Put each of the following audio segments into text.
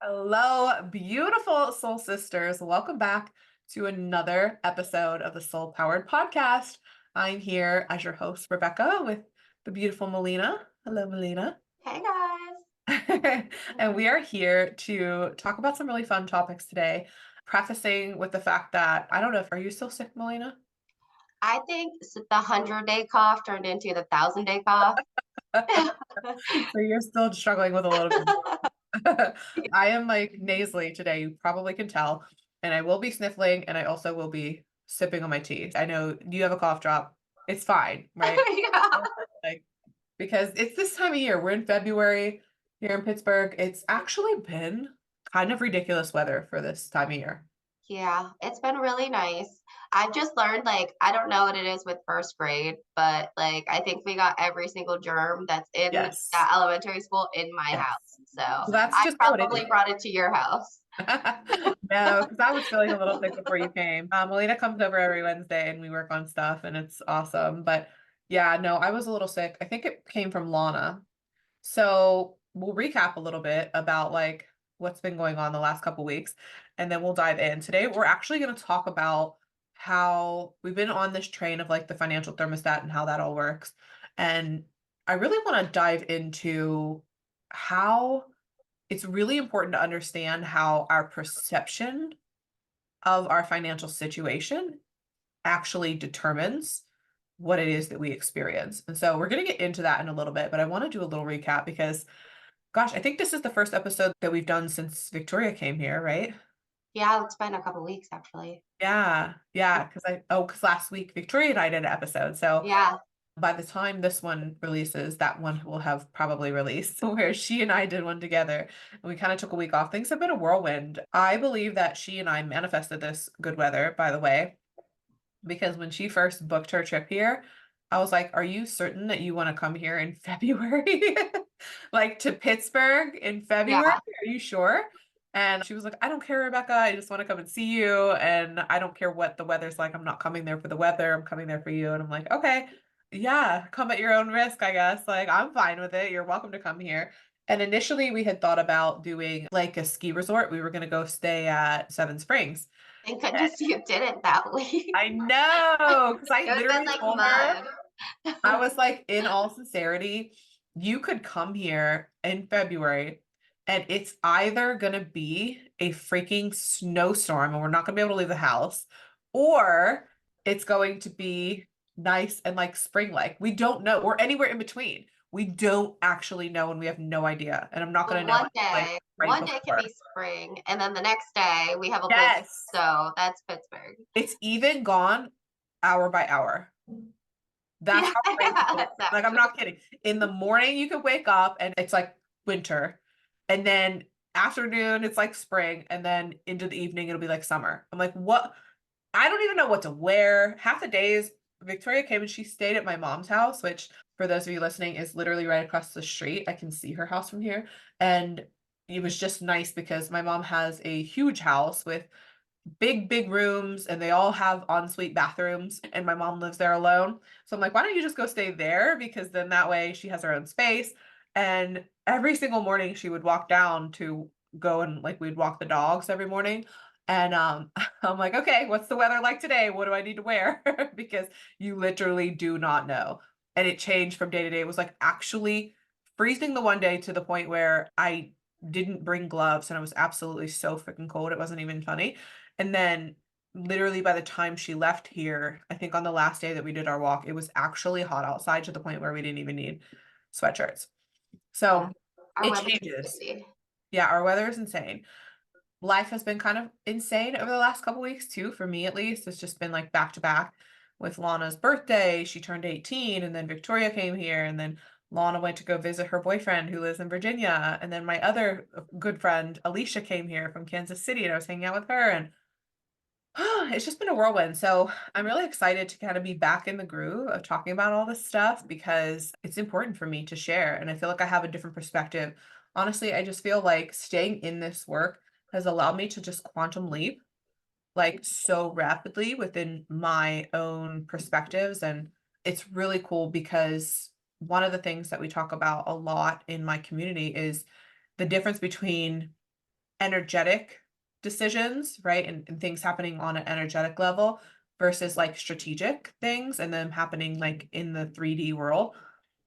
Hello, beautiful soul sisters. Welcome back to another episode of the Soul Powered Podcast. I'm here as your host, Rebecca, with the beautiful Melina. Hello, Melina. Hey guys. And we are here to talk about some really fun topics today, prefacing with the fact that I don't know if are you still sick, Melina? I think the 100-day cough turned into the 1,000-day cough. So you're still struggling with a little bit. I am like nasally today, you probably can tell, and I will be sniffling and I also will be sipping on my tea. I know you have a cough drop. It's fine, right? Yeah. Like because it's this time of year. We're in February here in Pittsburgh. It's actually been kind of ridiculous weather for this time of year. Yeah, it's been really nice. I've just learned, I don't know what it is with first grade, but I think we got every single germ that's in Yes. that elementary school in my Yes. house. So So that's I just how it probably is. brought it to your house. No, because I was feeling a little sick before you came. Melina comes over every Wednesday and we work on stuff and it's awesome. But yeah, no, I was a little sick. I think it came from Lana. So we'll recap a little bit about like what's been going on the last couple weeks, and then we'll dive in. Today, we're actually going to talk about how we've been on this train of like the financial thermostat and how that all works. And I really want to dive into how it's really important to understand how our perception of our financial situation actually determines what it is that we experience. And so we're going to get into that in a little bit, but I want to do a little recap because, gosh, I think this is the first episode that we've done since Victoria came here, right? Yeah, it's been a couple weeks actually. Yeah, because last week Victoria and I did an episode. So Yeah. by the time this one releases, that one will have probably released where she and I did one together and we kind of took a week off. Things have been a whirlwind. I believe that she and I manifested this good weather, by the way, because when she first booked her trip here, I was like, "Are you certain that you want to come here in February?" Like to Pittsburgh in February? Yeah. Are you sure? And she was like, "I don't care, Rebecca. I just want to come and see you. And I don't care what the weather's like. I'm not coming there for the weather. I'm coming there for you." And I'm like, "Okay, yeah, come at your own risk, I guess. Like, I'm fine with it. You're welcome to come here." And initially, we had thought about doing like a ski resort. We were going to go stay at Seven Springs. Thank goodness you did it that week. I know, because I It would have been literally like told her, I mud. was like, in all sincerity, you could come here in February and it's either going to be a freaking snowstorm and we're not going to be able to leave the house, or it's going to be nice and like spring-like. We don't know. We're anywhere in between. We don't actually know and we have no idea. And I'm not So going to know one until like day, right one day can before. be spring, and then the next day we have a blizzard. Yes. So that's Pittsburgh. It's even gone hour by hour. That's Yeah, how crazy it is. that's Like, I'm actually. not kidding. In the morning, you could wake up and it's like winter. And then afternoon, it's like spring. And then into the evening, it'll be like summer. I'm like, what? I don't even know what to wear. Half the days, Victoria came and she stayed at my mom's house, which for those of you listening is literally right across the street. I can see her house from here. And it was just nice because my mom has a huge house with big rooms and they all have ensuite bathrooms and my mom lives there alone. So I'm like, why don't you just go stay there? Because then that way she has her own space. And every single morning she would walk down to go and like we'd walk the dogs every morning. And I'm like, okay, what's the weather like today? What do I need to wear? Because you literally do not know. And it changed from day to day. It was like actually freezing the one day to the point where I didn't bring gloves and I was absolutely so freaking cold. It wasn't even funny. And then literally by the time she left here, I think on the last day that we did our walk, it was actually hot outside to the point where we didn't even need sweatshirts. Yeah, So our it weather's changes. crazy. Yeah, our weather is insane. Life has been kind of insane over the last couple weeks too, for me at least. It's just been like back to back with Lana's birthday. She turned 18 and then Victoria came here and then Lana went to go visit her boyfriend who lives in Virginia. And then my other good friend, Alicia, came here from Kansas City and I was hanging out with her and it's just been a whirlwind. So I'm really excited to kind of be back in the groove of talking about all this stuff because it's important for me to share. And I feel like I have a different perspective. Honestly, I just feel like staying in this work has allowed me to just quantum leap like so rapidly within my own perspectives. And it's really cool because one of the things that we talk about a lot in my community is the difference between energetic decisions, right? And things happening on an energetic level versus like strategic things and them happening like in the 3D world.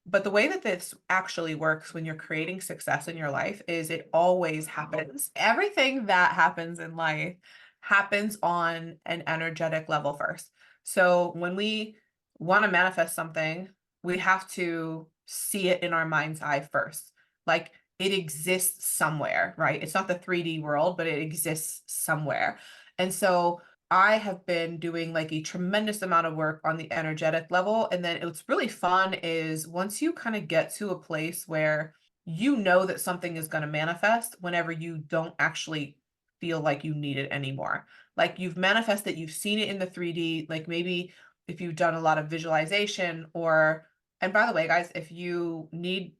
But the way that this actually works when you're creating success in your life is it always happens. Everything that happens in life happens on an energetic level first. So when we want to manifest something, we have to see it in our mind's eye first. Like it exists somewhere, right? It's not the 3D world, but it exists somewhere. And so I have been doing like a tremendous amount of work on the energetic level. And then what's really fun is once you kind of get to a place where you know that something is going to manifest whenever you don't actually feel like you need it anymore. Like you've manifested, you've seen it in the 3D, like maybe if you've done a lot of visualization or, and by the way, guys, if you need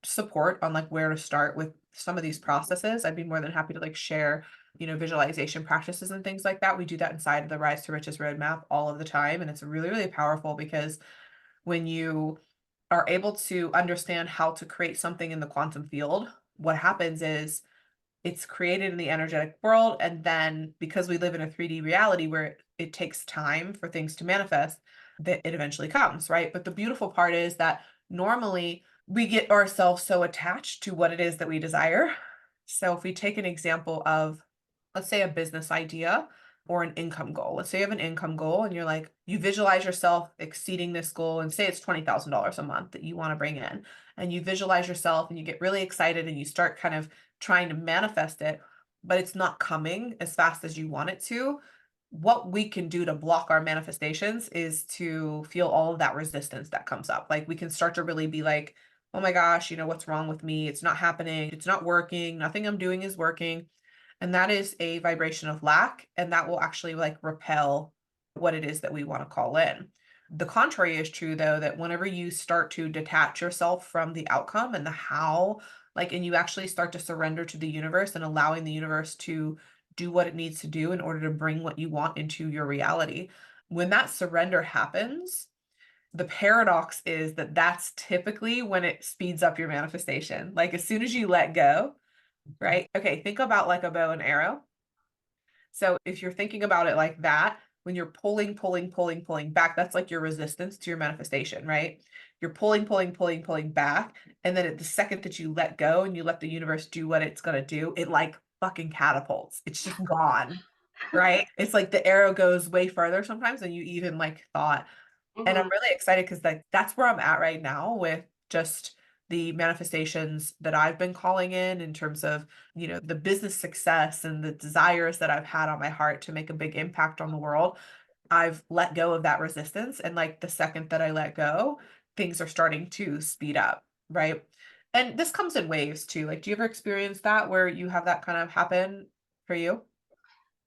support on like where to start with some of these processes, I'd be more than happy to like share, visualization practices and things like that. We do that inside of the Rise to Riches roadmap all of the time. And it's really, really powerful because when you are able to understand how to create something in the quantum field, what happens is it's created in the energetic world. And then because we live in a 3D reality where it takes time for things to manifest, that it eventually comes, right? But the beautiful part is that normally we get ourselves so attached to what it is that we desire. So if we take an example of, let's say, a business idea or an income goal. Let's say you have an income goal and you're like, you visualize yourself exceeding this goal and say it's $20,000 a month that you want to bring in. And you visualize yourself and you get really excited and you start kind of trying to manifest it, but it's not coming as fast as you want it to. What we can do to block our manifestations is to feel all of that resistance that comes up. Like we can start to really be like, oh my gosh, what's wrong with me? It's not happening. It's not working. Nothing I'm doing is working. And that is a vibration of lack. And that will actually like repel what it is that we want to call in. The contrary is true, though, that whenever you start to detach yourself from the outcome and the how, like, and you actually start to surrender to the universe and allowing the universe to do what it needs to do in order to bring what you want into your reality. When that surrender happens, the paradox is that that's typically when it speeds up your manifestation. Like, as soon as you let go, right? Okay, think about like a bow and arrow. So if you're thinking about it like that, when you're pulling back, that's like your resistance to your manifestation, right? You're pulling back. And then at the second that you let go and you let the universe do what it's going to do, it like fucking catapults. It's just gone, right? It's like the arrow goes way further sometimes than you even like thought. And I'm Mhm. really excited because that's where I'm at right now with just the manifestations that I've been calling in terms of, the business success and the desires that I've had on my heart to make a big impact on the world. I've let go of that resistance. And like the second that I let go, things are starting to speed up, right? And this comes in waves too. Like, do you ever experience that where you have that kind of happen for you?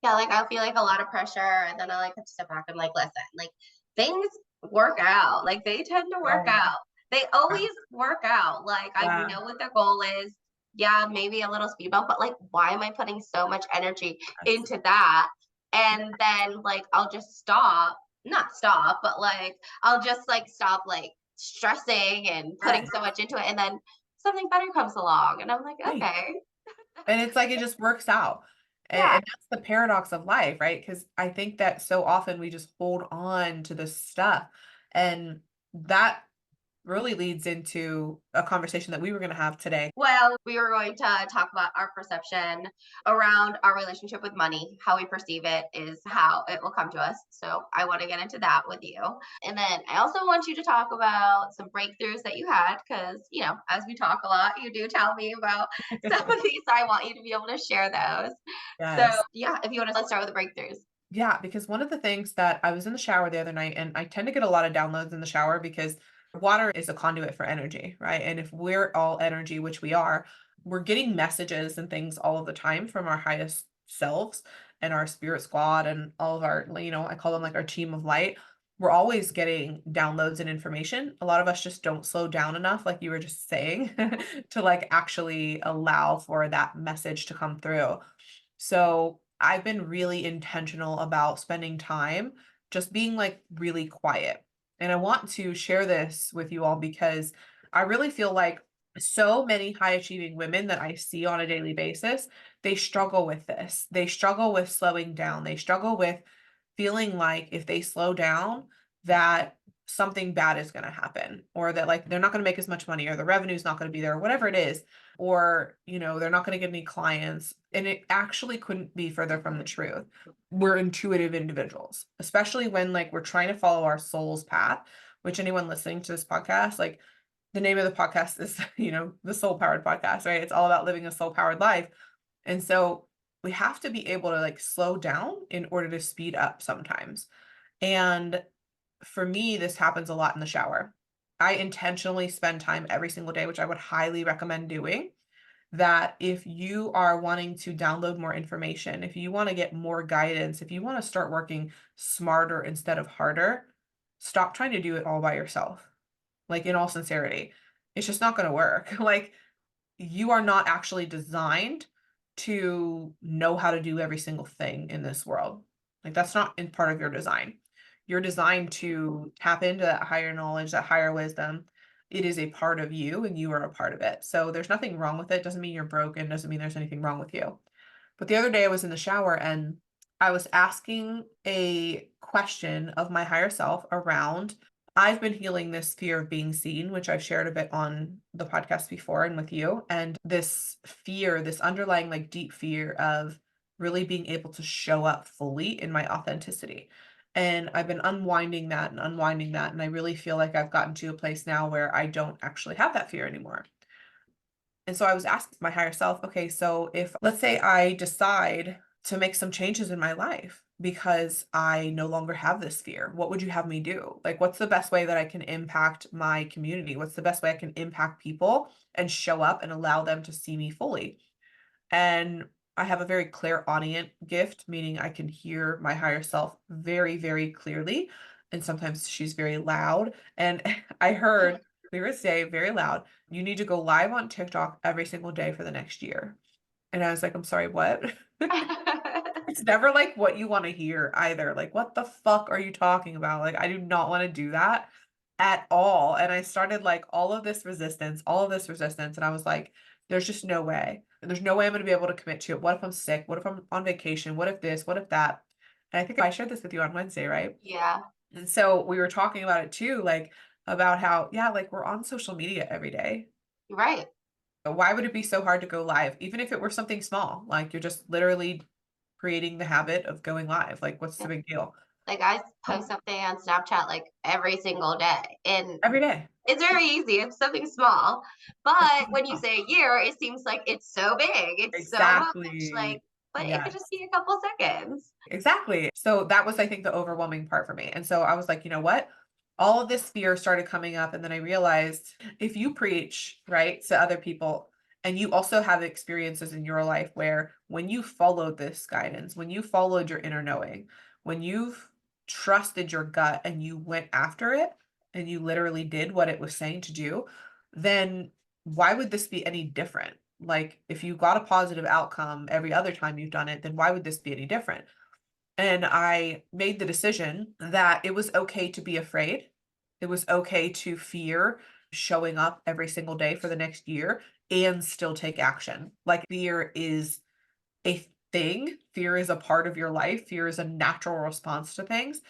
Yeah, like I feel like a lot of pressure, and then I like have to step back and like listen, like things work out. Like they tend to work Oh, out. They always work out. Like I yeah. know what the goal is. Yeah, maybe a little speed bump, but like, why am I putting so much energy Yes. into that? And then like I'll just stop, not stop, but like I'll just like stop like stressing and putting Yes. so much into it, and then something better comes along, and I'm like, Right. okay, And it's like it just works out. yeah. And that's the paradox of life, right? Because I think that so often we just hold on to this stuff. And that really leads into a conversation that we were going to have today. Well, we were going to talk about our perception around our relationship with money. How we perceive it is how it will come to us. So I want to get into that with you. And then I also want you to talk about some breakthroughs that you had because, as we talk a lot, you do tell me about some of these. So I want you to be able to share those. So, Yes. yeah, if you want to, let's start with the breakthroughs. Yeah, because one of the things that I was in the shower the other night, and I tend to get a lot of downloads in the shower because water is a conduit for energy, right? And if we're all energy, which we are, we're getting messages and things all of the time from our highest selves and our spirit squad and all of our, I call them like our team of light. We're always getting downloads and information. A lot of us just don't slow down enough, like you were just saying, to like actually allow for that message to come through. So I've been really intentional about spending time just being like really quiet. And I want to share this with you all because I really feel like so many high achieving women that I see on a daily basis, they struggle with this. They struggle with slowing down. They struggle with feeling like if they slow down, that something bad is going to happen, or that like they're not going to make as much money, or the revenue's not going to be there, or whatever it is, or they're not going to get any clients. And it actually couldn't be further from the truth. We're intuitive individuals, especially when like we're trying to follow our soul's path, which anyone listening to this podcast, like the name of the podcast is, the soul powered podcast, right? It's all about living a soul powered life. And so we have to be able to like slow down in order to speed up sometimes. And for me, this happens a lot in the shower. I intentionally spend time every single day, which I would highly recommend doing. That if you are wanting to download more information, if you want to get more guidance, if you want to start working smarter instead of harder, stop trying to do it all by yourself. Like, in all sincerity, it's just not going to work. Like, you are not actually designed to know how to do every single thing in this world. Like, that's not in part of your design. You're designed to tap into that higher knowledge, that higher wisdom. It is a part of you and you are a part of it. So there's nothing wrong with it. Doesn't mean you're broken, doesn't mean there's anything wrong with you. But the other day I was in the shower and I was asking a question of my higher self around, I've been healing this fear of being seen, which I've shared a bit on the podcast before and with you. And this fear, this underlying like deep fear of really being able to show up fully in my authenticity. And I've been unwinding that and unwinding that. And I really feel like I've gotten to a place now where I don't actually have that fear anymore. And so I was asking my higher self, okay, so if let's say I decide to make some changes in my life because I no longer have this fear, what would you have me do? Like, what's the best way that I can impact my community? What's the best way I can impact people and show up and allow them to see me fully? And I have a very clairaudient gift, meaning I can hear my higher self very, very clearly. And sometimes she's very loud. And I heard clear as day, very loud, you need to go live on TikTok every single day for the next year. And I was like, I'm sorry, what? It's never like what you want to hear either. Like, what the fuck are you talking about? Like, I do not want to do that at all. And I started like all of this resistance. And I was like, there's just no way. There's no way I'm going to be able to commit to it. What if I'm sick? What if I'm on vacation? What if this? What if that? And I think I shared this with you on Wednesday, right? Yeah, And so we were talking about it too, like about how, yeah, like we're on social media every day. right. Why would it be so hard to go live? Even if it were something small, like you're just literally creating the habit of going live. Like, what's the big deal? Like, I post something on Snapchat, like, every single day, and Every day. it's very easy, it's something small, but when you say a year, it seems like it's so big, it's so much, like, Exactly. but it could just Yes. be a couple seconds. Exactly. So that was, I think, the overwhelming part for me. And so I was like, you know what? All of this fear started coming up. And then I realized if you preach, right, to other people, and you also have experiences in your life where when you followed this guidance, when you followed your inner knowing, when you've trusted your gut and you went after it and you literally did what it was saying to do, then why would this be any different? Like, if you got a positive outcome every other time you've done it, then why would this be any different? And I made the decision that it was okay to be afraid. It was okay to fear showing up every single day for the next year and still take action. Like, fear is a thing. Fear is a part of your life. Fear is a natural response to things,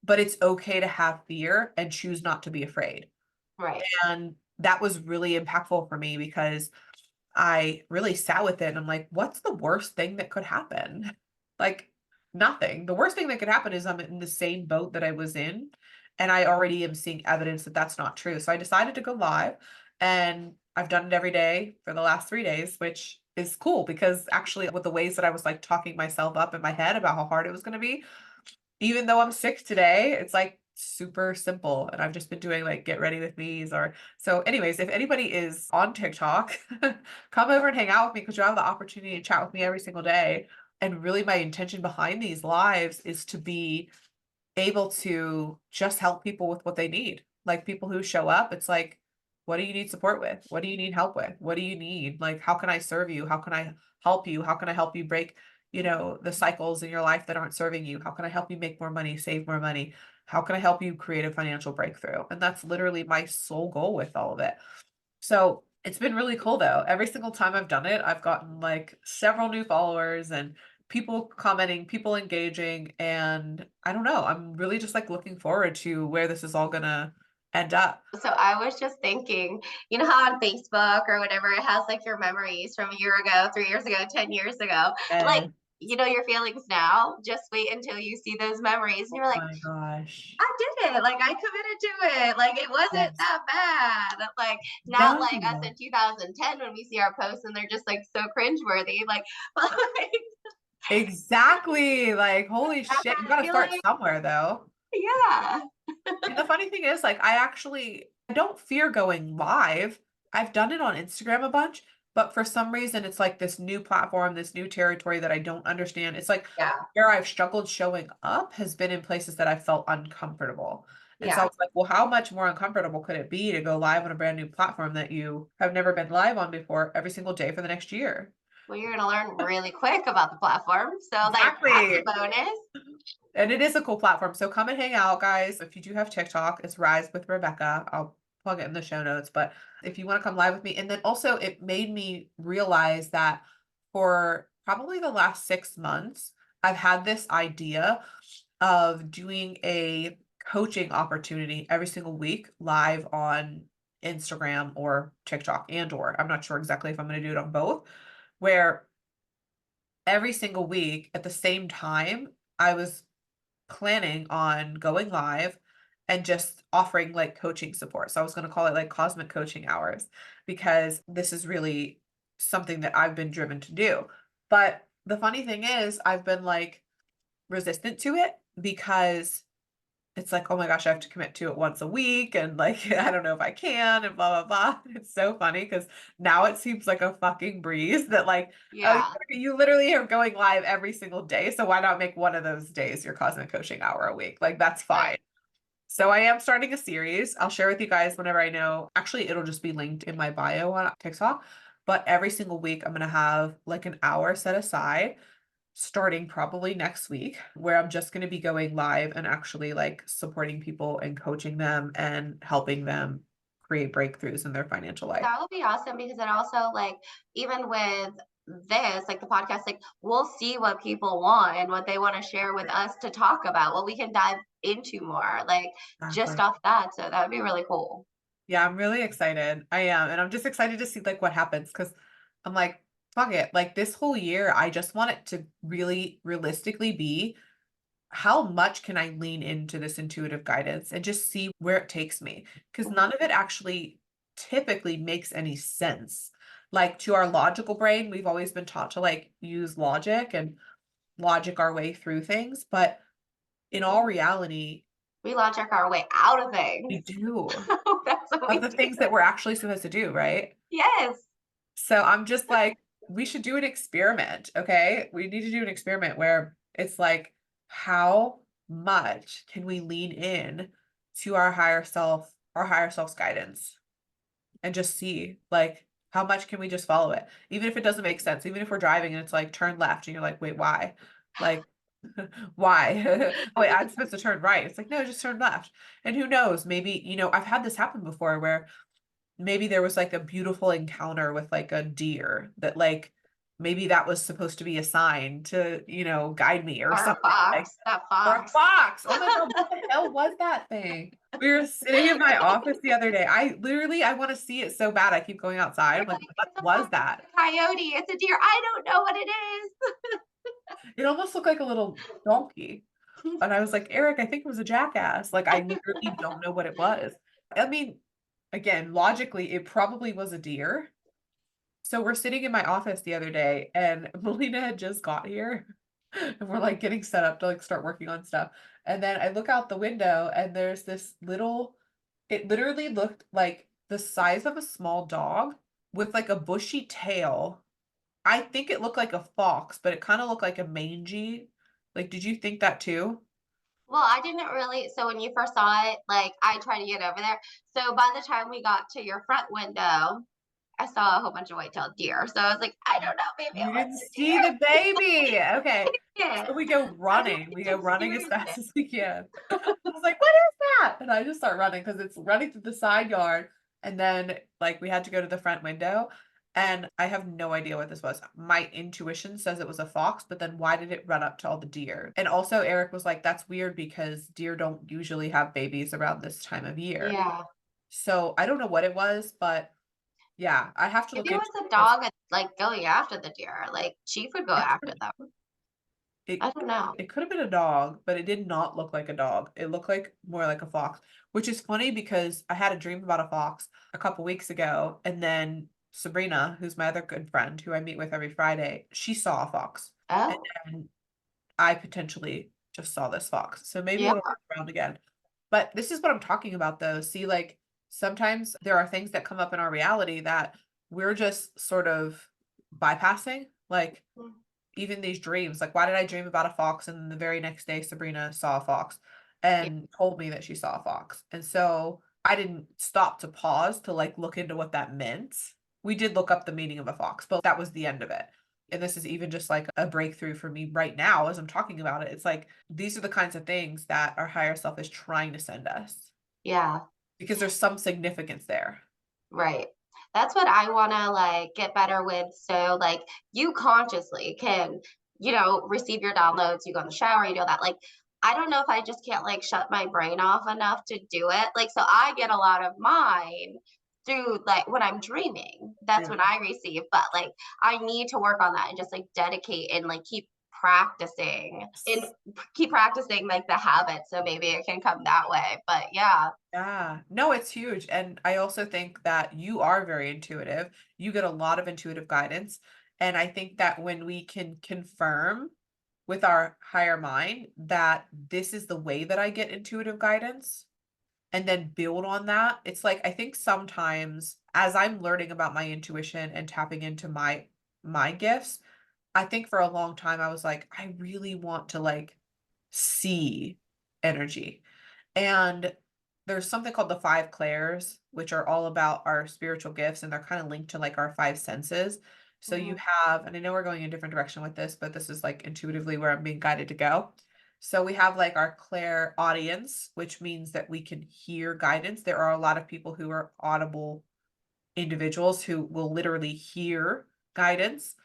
but it's okay to have fear and choose not to be afraid. Right, And that was really impactful for me because I really sat with it and I'm like, what's the worst thing that could happen? Like, nothing. The worst thing that could happen is I'm in the same boat that I was in, and I already am seeing evidence that that's not true. So I decided to go live, and I've done it every day for the last 3 days, which is cool because actually, with the ways that I was like talking myself up in my head about how hard it was going to be, even though I'm sick today, it's like super simple. And I've just been doing like get ready with me's or so. Anyways, if anybody is on TikTok, come over and hang out with me because you'll have the opportunity to chat with me every single day. And really, my intention behind these lives is to be able to just help people with what they need. Like, people who show up, it's like, what do you need support with? What do you need help with? What do you need? Like, how can I serve you? How can I help you? How can I help you break, the cycles in your life that aren't serving you? How can I help you make more money, save more money? How can I help you create a financial breakthrough? And that's literally my sole goal with all of it. So It's been really cool though. Every single time I've done it, I've gotten like several new followers and people commenting, people engaging, and I don't know. I'm really just like looking forward to where this is all gonna end up. So I was just thinking, you know how on Facebook or whatever it has like your memories from a year ago, 3 years ago, 10 years ago, like, And you know, your feelings now, just wait until you see those memories and oh you're like, my gosh. I did it. Like I committed to it. Like it wasn't Yes. that bad. Like not like us No. in 2010 when we see our posts and they're just like so cringeworthy. Like, like Exactly. Like, holy that shit. You kind of gotta start feeling. somewhere though. Yeah. And the funny thing is, like, I don't fear going live. I've done it on Instagram a bunch, but for some reason, it's like this new platform, this new territory that I don't understand. It's like Yeah. where I've struggled showing up has been in places that I felt uncomfortable. And so I Yeah. was like, well, how much more uncomfortable could it be to go live on a brand new platform that you have never been live on before every single day for the next year? Well, you're gonna learn really quick about the platform. So like that's a Exactly. bonus. And it is a cool platform. So come and hang out, guys. If you do have TikTok, it's Rise with Rebecca. I'll plug it in the show notes. But if you want to come live with me, and then also it made me realize that for probably the last 6 months, I've had this idea of doing a coaching opportunity every single week live on Instagram or TikTok and or I'm not sure exactly if I'm going to do it on both, where every single week at the same time, I was planning on going live and just offering like coaching support. So I was going to call it like cosmic coaching hours because this is really something that I've been driven to do. But the funny thing is, I've been like resistant to it because it's like, oh my gosh, I have to commit to it once a week. And like, I don't know if I can, and blah, blah, blah. It's so funny because now it seems like a fucking breeze that, like, oh, Yeah. you literally are going live every single day. So why not make one of those days your cosmic coaching hour a week? Like, that's Right. fine. So I am starting a series. I'll share with you guys whenever I know. Actually, it'll just be linked in my bio on TikTok. But every single week, I'm going to have like an hour set aside starting probably next week where I'm just going to be going live and actually like supporting people and coaching them and helping them create breakthroughs in their financial life. That would be awesome because it also like even with this, like the podcast, like we'll see what people want and what they want to share with us to talk about, what we can dive into more, like just Exactly. off that. So that would be really cool. Yeah, I'm really excited. I am. And I'm just excited to see like what happens because I'm like, fuck it. Like this whole year, I just want it to really realistically be how much can I lean into this intuitive guidance and just see where it takes me? Because none of it actually typically makes any sense. Like to our logical brain, we've always been taught to like use logic and logic our way through things. But in all reality, We logic our way out of we things. do That's what of we the do. things that we're actually supposed to do, right? Yes. So I'm just like, we should do an experiment, okay? We need to do an experiment where it's like, how much can we lean in to our higher self's guidance, and just see like how much can we just follow it, even if it doesn't make sense, even if we're driving and it's like turn left and you're like, wait, why? Like, why? Wait, I'm supposed to turn right. It's like, no, just turn left. And who knows? Maybe, I've had this happen before where maybe there was like a beautiful encounter with like a deer that like maybe that was supposed to be a sign to, guide me or Or a something like fox. That or a fox. fox. Oh my God, what the hell was that thing? We were sitting in my office the other day. I want to see it so bad. I keep going outside. You're I'm like, like, what it's a was fox, that? it's a coyote, it's a deer. I don't know what it It almost looked like a little donkey. is. And I was like, Eric, I think it was a jackass. Like I literally don't know what it was. I mean, again, logically, it probably was a deer. So we're sitting in my office the other day and Melina had just got here and we're like getting set up to like start working on stuff. And then I look out the window and there's this it literally looked like the size of a small dog with like a bushy tail. I think it looked like a fox, but it kind of looked like a mangy. Like, did you think that too? Well, I didn't really. So when you first saw it, like I tried to get over there. So by the time we got to your front window, I saw a whole bunch of white-tailed deer. So I was like, I don't know, maybe it You didn't wasn't a see the baby. deer. Okay. Yeah, So we go I running. We go didn't see running what as you were fast saying. as we can. I was like, what is that? And I just start running because it's running through the side yard. And then, like, we had to go to the front window, and I have no idea what this was. My intuition says it was a fox, but then why did it run up to all the deer? And also, Eric was like, "That's weird because deer don't usually have babies around this time of year." Yeah. So I don't know what it was, but yeah, I have to Maybe look it into was a it because dog, like, going after the deer, like, Chief would go it after could them. it I don't know. it could have been a dog, but it did not look like a dog. It looked like more like a fox, which is funny because I had a dream about a fox a couple weeks ago, and then Sabrina, who's my other good friend who I meet with every Friday, she saw a fox, and Oh, then I potentially just saw this fox. So maybe yeah, it'll come around again. But this is what I'm talking about though. See, like sometimes there are things that come up in our reality that we're just sort of bypassing. Like mm, even these dreams, like why did I dream about a fox and then the very next day Sabrina saw a fox yeah, and told me that she saw a fox. And so I didn't stop to pause to like look into what that meant. We did look up the meaning of a fox, but that was the end of it. And this is even just like a breakthrough for me right now as I'm talking about it. It's like these are the kinds of things that our higher self is trying to send us yeah. because there's some significance there. Right. That's what I wanna, like, get better with, so, like, you consciously can, receive your downloads, you go in the shower, you do that, like, I don't know if I just can't, like, shut my brain off enough to do it, like, so I get a lot of mine through, like, when I'm dreaming, that's Yeah. when I receive, but, like, I need to work on that and just, like, dedicate and, like, keep practicing, like, the habit, so maybe it can come that way, but yeah. Yeah. No, it's huge. And I also think that you are very intuitive. You get a lot of intuitive guidance. And I think that when we can confirm with our higher mind that this is the way that I get intuitive guidance and then build on that, it's like I think sometimes as I'm learning about my intuition and tapping into my gifts, I think for a long time I was like, I really want to like see energy. And there's something called the five clairs, which are all about our spiritual gifts, and they're kind of linked to like our five senses. So you Mhm. have, and I know we're going in a different direction with this, but this is like intuitively where I'm being guided to go. So we have like our clair audience, which means that we can hear guidance. There are a lot of people who are audible individuals who will literally hear guidance.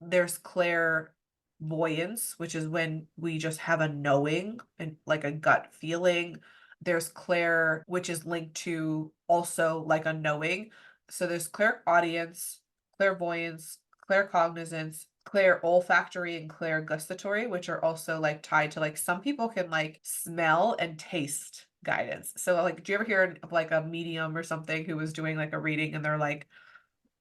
There's clairvoyance, which is when we just have a knowing and like a gut feeling. There's clair, which is linked to also like a knowing. So there's clairaudience, clairvoyance, claircognizance, clair olfactory, and clair gustatory, which are also like tied to like some people can like smell and taste guidance. So like, do you ever hear of like a medium or something who was doing like a reading and they're like,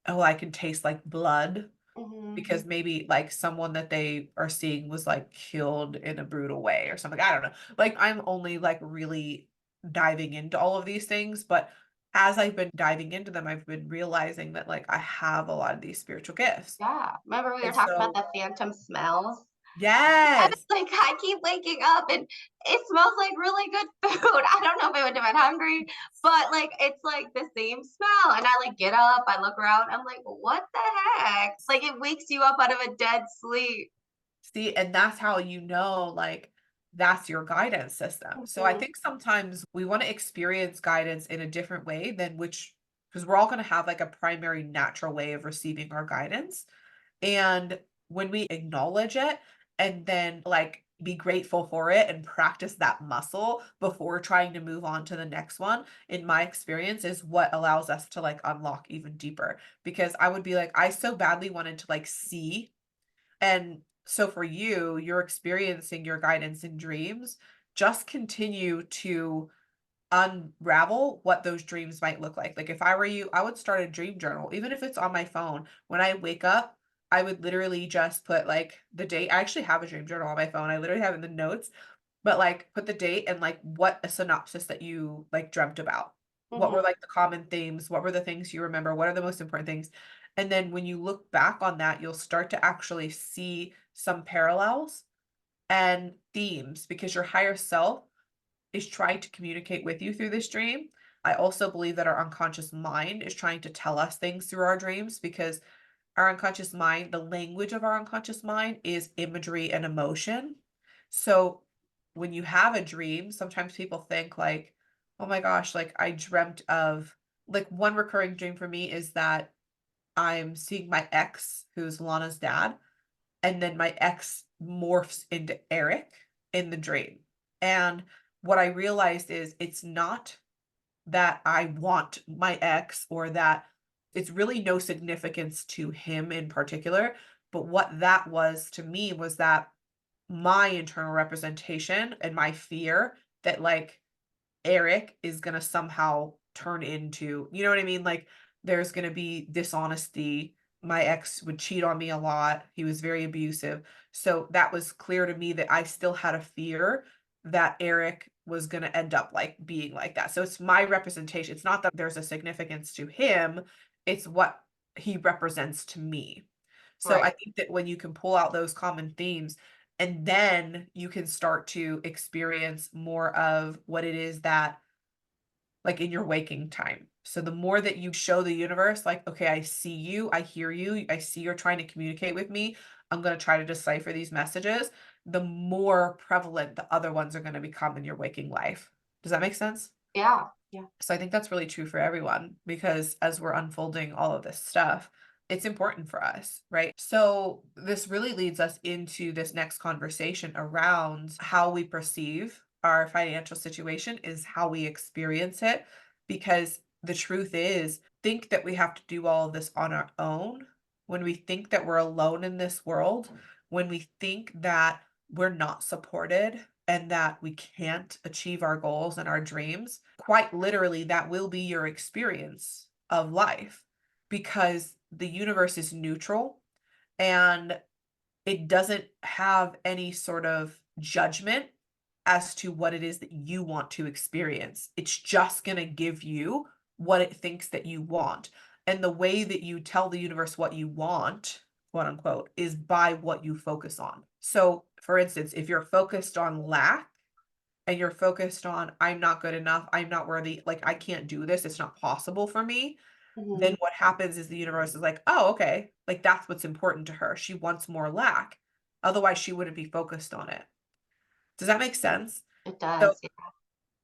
oh, I can taste like blood Mhm. because maybe like someone that they are seeing was like killed in a brutal way or something. I don't know. Like I'm only like really diving into all of these things, but as I've been diving into them, I've been realizing that like I have a lot of these spiritual gifts. Yeah. Remember we were And talking about so, the phantom smells? And yes. it's like I keep waking up and it smells like really good food. I don't know if it would do it hungry, but like it's like the same smell. And I like get up, I look around, I'm like, what the heck? Like it wakes you up out of a dead sleep. See, and that's how you know, like, that's your guidance system. So I Mhm. think sometimes we want to experience guidance in a different way than which, because we're all going to have like a primary natural way of receiving our guidance. And when we acknowledge it and then like be grateful for it and practice that muscle before trying to move on to the next one, in my experience, is what allows us to like unlock even deeper. Because I would be like, I so badly wanted to like see, and so for you, you're experiencing your guidance in dreams. Just continue to unravel what those dreams might look like. Like if I were you, I would start a dream journal, even if it's on my phone. When I wake up, I would literally just put like the date. I actually have a dream journal on my phone. I literally have it in the notes, but like put the date and like what a synopsis that you like dreamt about. What were Mhm. like the common themes? What were the things you remember? What are the most important things? And then when you look back on that, you'll start to actually see some parallels and themes because your higher self is trying to communicate with you through this dream. I also believe that our unconscious mind is trying to tell us things through our dreams because our unconscious mind, the language of our unconscious mind is imagery and emotion. So when you have a dream, sometimes people think like, oh my gosh, like I dreamt of like one recurring dream for me is that I'm seeing my ex, who's Lana's dad, and then my ex morphs into Eric in the dream. And what I realized is it's not that I want my ex or that it's really no significance to him in particular. But what that was to me was that my internal representation and my fear that like Eric is gonna somehow turn into, you know what I mean? Like, there's gonna be dishonesty. My ex would cheat on me a lot. He was very abusive. So that was clear to me that I still had a fear that Eric was gonna end up like being like that. So it's my representation. It's not that there's a significance to him, it's what he represents to me. So I Right. think that when you can pull out those common themes, and then you can start to experience more of what it is that like in your waking time. So the more that you show the universe, like, okay, I see you, I hear you, I see you're trying to communicate with me. I'm going to try to decipher these messages. The more prevalent the other ones are going to become in your waking life. Does that make sense? Yeah. Yeah. So I think that's really true for everyone because as we're unfolding all of this stuff, it's important for us, right? So this really leads us into this next conversation around how we perceive our financial situation is how we experience it. Because the truth is, think that we have to do all of this on our own. When we think that we're alone in this world, when we think that we're not supported and that we can't achieve our goals and our dreams, quite literally, that will be your experience of life because the universe is neutral and it doesn't have any sort of judgment as to what it is that you want to experience. It's just going to give you what it thinks that you want. And the way that you tell the universe what you want, quote unquote, is by what you focus on. So, for instance, if you're focused on lack and you're focused on, I'm not good enough, I'm not worthy, like, I can't do this, it's not possible for me, Mhm. then what happens is the universe is like, "Oh, okay." Like, that's what's important to her. She wants more lack. Otherwise, she wouldn't be focused on it. Does that make sense? It So does. Yeah.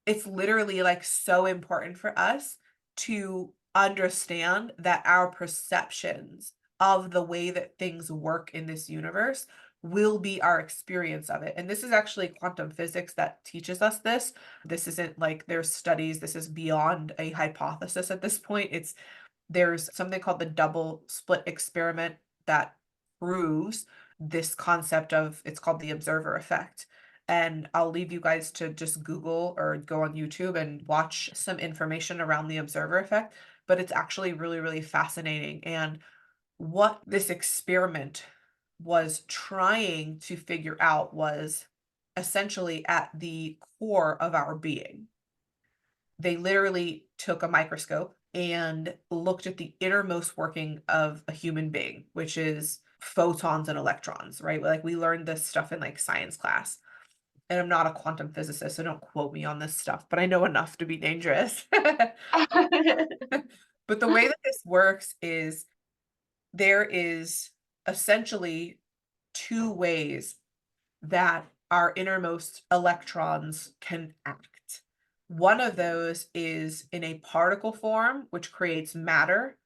it's literally, like, so important for us to understand that our perceptions of the way that things work in this universe will be our experience of it, and this is actually quantum physics that teaches us this. This isn't like there's studies, this is beyond a hypothesis at this point. There's something called the double split experiment that proves this concept of it's called the observer effect. And I'll leave you guys to just Google or go on YouTube and watch some information around the observer effect. But it's actually really, really fascinating. And what this experiment was trying to figure out was essentially at the core of our being. They literally took a microscope and looked at the innermost working of a human being, which is photons and electrons, right? Like we learned this stuff in like science class. And I'm not a quantum physicist, so don't quote me on this stuff, but I know enough to be dangerous. But the way that this works is there is essentially two ways that our innermost electrons can act. One of those is in a particle form, which creates matter,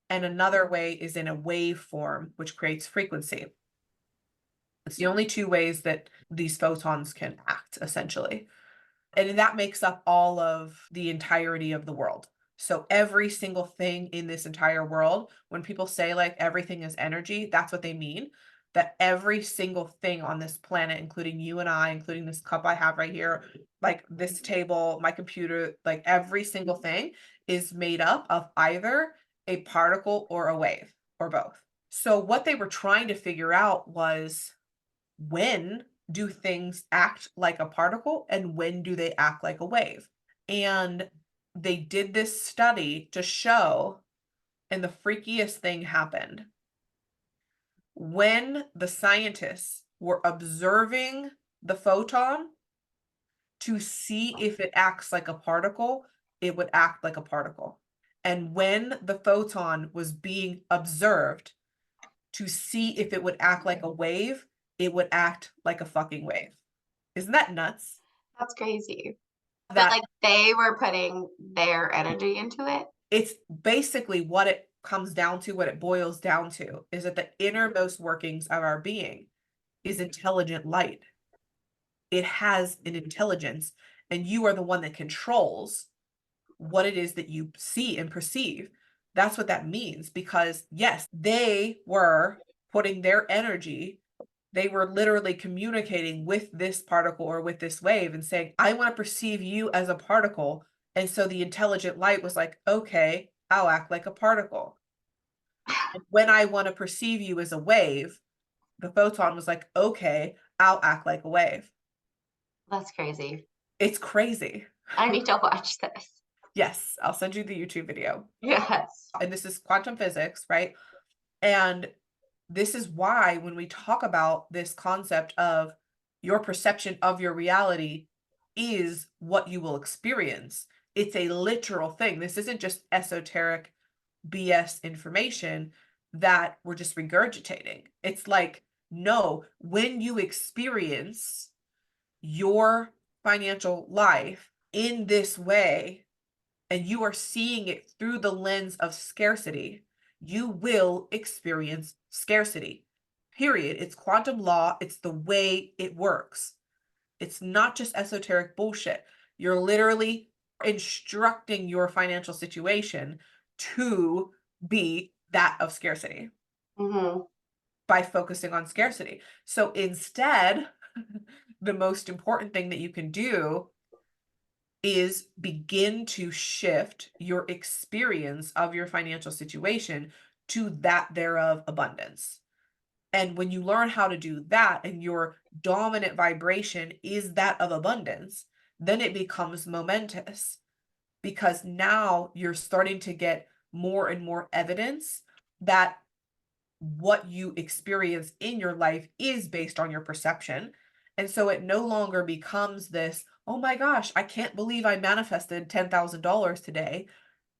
and another way is in a wave form, which creates frequency. It's the only two ways that these photons can act, essentially. And that makes up all of the entirety of the world. So every single thing in this entire world, when people say like everything is energy, that's what they mean. That every single thing on this planet, including you and I, including this cup I have right here, like this table, my computer, like every single thing is made up of either a particle or a wave or both. So what they were trying to figure out was when do things act like a particle and when do they act like a wave? And they did this study to show, and the freakiest thing happened. When the scientists were observing the photon to see if it acts like a particle, it would act like a particle. And when the photon was being observed to see if it would act like a wave, it would act like a fucking wave. Isn't that nuts? That's crazy. But, That like, they were putting their energy into it? It's basically what it comes down to, what it boils down to, is that the innermost workings of our being is intelligent light. It has an intelligence, and you are the one that controls what it is that you see and perceive. That's what that means, because yes, they were putting their energy, they were literally communicating with this particle or with this wave and saying, I want to perceive you as a particle. And so the intelligent light was like, okay, I'll act like a particle. And when I want to perceive you as a wave, the photon was like, okay, I'll act like a wave. That's crazy. It's crazy. I need to watch this. Yes, I'll send you the YouTube video. Yes. And this is quantum physics, right? And this is why when we talk about this concept of your perception of your reality is what you will experience, it's a literal thing. This isn't just esoteric BS information that we're just regurgitating. It's like, no, when you experience your financial life in this way, and you are seeing it through the lens of scarcity, you will experience scarcity. Period. It's quantum law. It's the way it works. It's not just esoteric bullshit. You're literally instructing your financial situation to be that of scarcity Mhm. by focusing on scarcity. So instead, the most important thing that you can do is begin to shift your experience of your financial situation to that thereof abundance. And when you learn how to do that and your dominant vibration is that of abundance, then it becomes momentous, because now you're starting to get more and more evidence that what you experience in your life is based on your perception. And so it no longer becomes this, oh my gosh, I can't believe I manifested $10,000 today,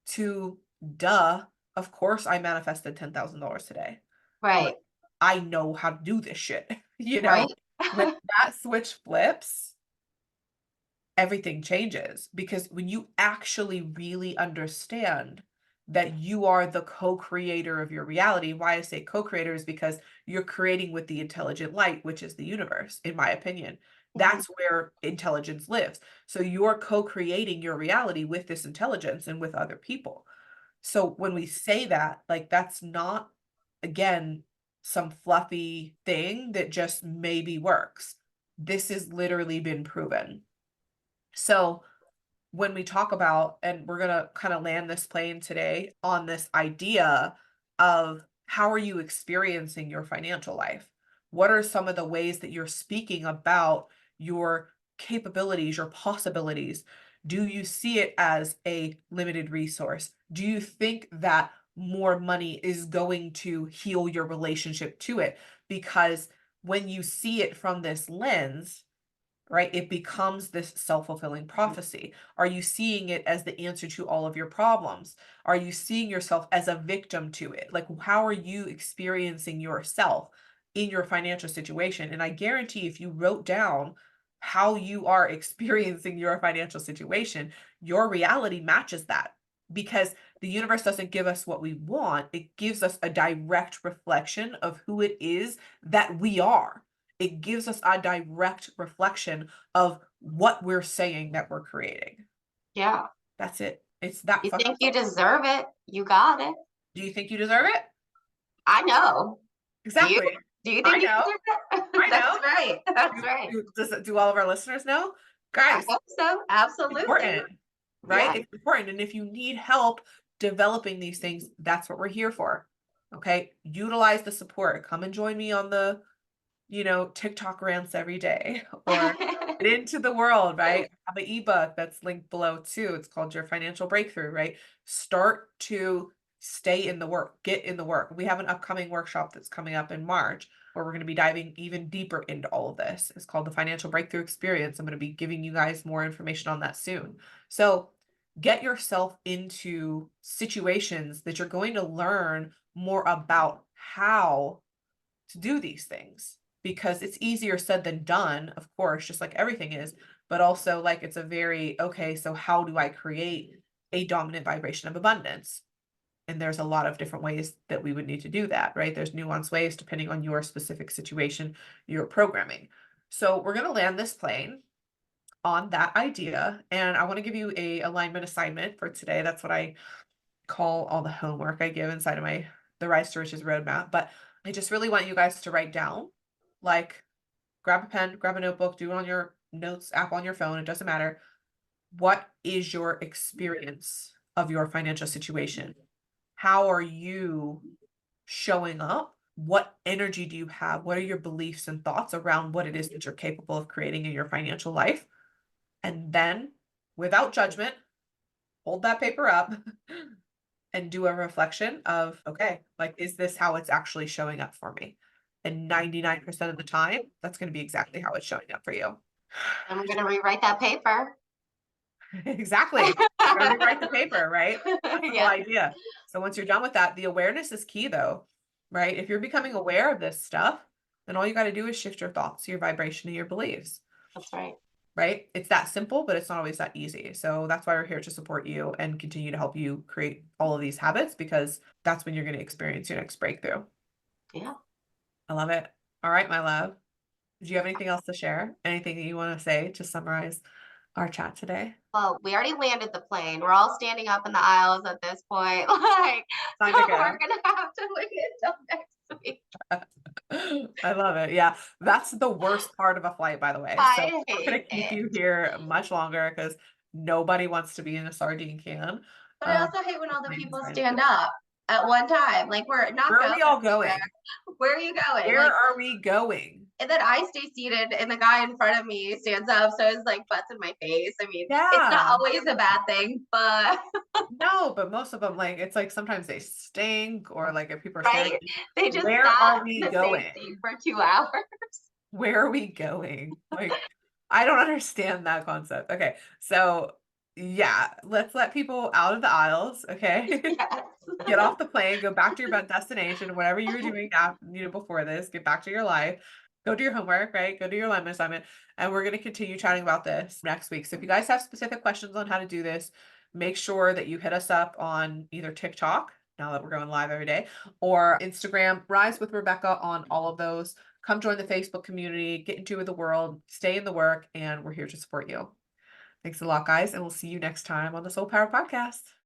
to duh, of course I manifested $10,000 today. Like, Right. I know how to do this shit. Right. When that switch flips, everything changes, because when you actually really understand that you are the co-creator of your reality. Why I say co-creator is because you're creating with the intelligent light, which is the universe, in my opinion. Mhm. That's where intelligence lives. So you're co-creating your reality with this intelligence and with other people. So when we say that, like, that's not, again, some fluffy thing that just maybe works. This has literally been proven. So when we talk about, and we're going to kind of land this plane today on this idea of how are you experiencing your financial life? What are some of the ways that you're speaking about your capabilities, your possibilities? Do you see it as a limited resource? Do you think that more money is going to heal your relationship to it? Because when you see it from this lens, right, it becomes this self-fulfilling prophecy. Are you seeing it as the answer to all of your problems? Are you seeing yourself as a victim to it? Like, how are you experiencing yourself in your financial situation? And I guarantee if you wrote down how you are experiencing your financial situation, your reality matches that, because the universe doesn't give us what we want. It gives us a direct reflection of who it is that we are. It gives us a direct reflection of what we're saying that we're creating. Yeah. That's it. It's that You fucking think you simple. deserve it, you got it. Do you think you deserve it? I know. Do you? Exactly. Do you I think you know. deserve it? I That's know. right. That's right. Do all of our listeners know? I Guys, hope so. Absolutely. important, right? Yeah. It's important. And if you need help developing these things, that's what we're here for. Okay. Utilize the support. Come and join me on the TikTok rants every day, or get into the world, right? I have an ebook that's linked below too. It's called Your Financial Breakthrough, right? Start to stay in the work, get in the work. We have an upcoming workshop that's coming up in March where we're going to be diving even deeper into all of this. It's called the Financial Breakthrough Experience. I'm going to be giving you guys more information on that soon. So get yourself into situations that you're going to learn more about how to do these things, because it's easier said than done, of course, just like everything is, but also like it's a very, okay, so how do I create a dominant vibration of abundance. And there's a lot of different ways that we would need to do that, right? There's nuanced ways depending on your specific situation, your programming. So we're going to land this plane on that idea. And I want to give you a alignment assignment for today. That's what I call all the homework I give inside of the Rise to Riches roadmap. But I just really want you guys to write down, like, grab a pen, grab a notebook, do it on your notes app on your phone. It doesn't matter. What is your experience of your financial situation? How are you showing up? What energy do you have? What are your beliefs and thoughts around what it is that you're capable of creating in your financial life? And then, without judgment, hold that paper up and do a reflection of, okay, like, is this how it's actually showing up for me? And 99% of the time, that's going to be exactly how it's showing up for you. And we're gonna rewrite that paper. Exactly. You're gonna rewrite the paper, right? That's the whole Yeah, idea. So once you're done with that, the awareness is key though, right? If you're becoming aware of this stuff, then all you got to do is shift your thoughts, your vibration, and your beliefs, that's right. right? It's that simple, but it's not always that easy. So that's why we're here to support you and continue to help you create all of these habits, because that's when you're going to experience your next breakthrough. Yeah. I love it. All right, my love. Do you have anything else to share? Anything that you want to say to summarize our chat today? Well, we already landed the plane. We're all standing up in the aisles at this point. Like, Time so to we're go. gonna have to wait until next week. I love it. Yeah, that's the worst part of a flight, by the way. So I I'm not gonna hate keep it. you here much longer because nobody wants to be in a sardine can. But I also hate when The all the plane is people going. stand up at one time. Like, we're not Where are going we all anywhere. going? Where are you going? Where Like, are we going? and then I stay seated and the guy in front of me stands up, so his like butts in my face. I mean, it's not Yeah. always a bad thing, but No, but most of them, like, it's like sometimes they stink or like if people are staring right? at you, They just where sat are we in the same going? seat for 2 hours. Where are we going? Like, I don't understand that concept. Okay, so yeah, let's let people out of the aisles, okay? Yes. Get off the plane, go back to your destination, whatever you were doing after, before this, get back to your life, go do your homework, right? Go do your alignment assignment. And we're going to continue chatting about this next week. So if you guys have specific questions on how to do this, make sure that you hit us up on either TikTok, now that we're going live every day, or Instagram, Rise with Rebecca on all of those. Come join the Facebook community, get into the world, stay in the work, and we're here to support you. Thanks a lot, guys, and we'll see you next time on the Soul Power Podcast.